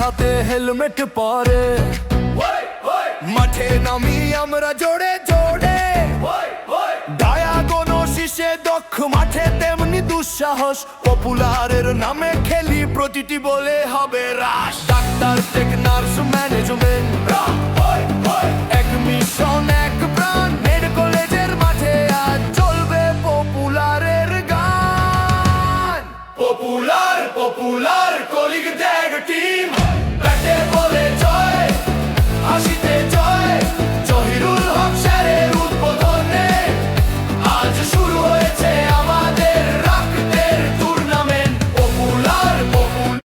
হাতে হেলমেট পরে মাঠে নামি আমরা জোরে জোরে, ডায়াগোনো শীষে দক্ষ মাঠে তেমনি দুঃসাহস। পপুলারের নামে খেলি প্রতিটি বলে হবে রাশ। ডাক্তার থেকে নার্স ম্যানেজমেন্ট, এক মিশন এক প্রাণ। মেড কলেজের মাঠে আজ চলবে পপুলারের গান। Popular popular colleague tag team, ব্যাটে বলে জয়, হাসিতে জয়।